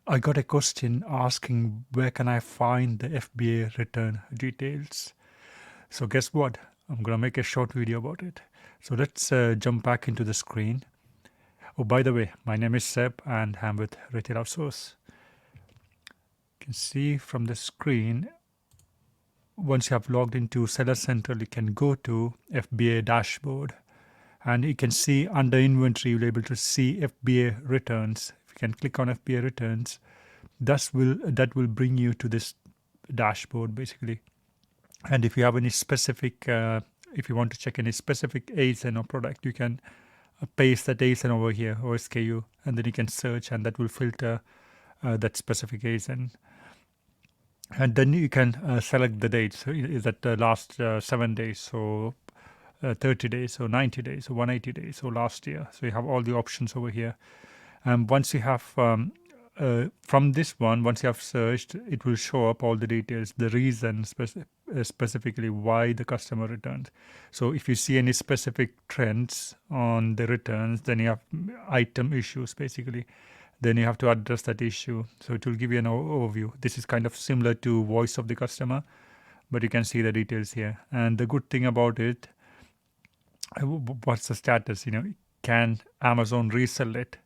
I got a question asking where can I find the FBA return details. So guess what? I'm gonna make a short video about it. So let's jump back into the screen. Oh, by the way, my name is Seb and I'm with Retail-Outsource. You can see from the screen, once you have logged into Seller Central, you can go to FBA dashboard and you can see under inventory, you'll be able to see FBA returns. If you can click on FBA returns, that will bring you to this dashboard basically. And if you have any specific, if you want to check any specific ASIN or product, you can paste that ASIN over here or SKU, and then you can search, and that will filter that specific ASIN. And then you can select the dates. So is that the last 7 days, or 30 days, or 90 days, or 180 days, or last year. So you have all the options over here. And once you have from this one, once you have searched, it will show up all the details, the reason specifically why the customer returned. So if you see any specific trends on the returns, then you have item issues basically. Then you have to address that issue. So it will give you an overview. This is kind of similar to voice of the customer, but you can see the details here. And the good thing about it, what's the status? Can Amazon resell it?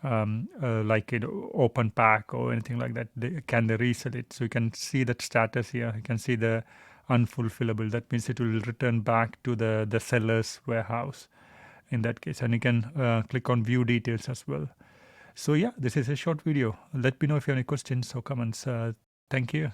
Like open pack or anything like that, can they resell it? So you can see that status here. You can see the unfulfillable. That means it will return back to the seller's warehouse in that case. And you can click on view details as well. So yeah, this is a short video. Let me know if you have any questions or comments. Thank you.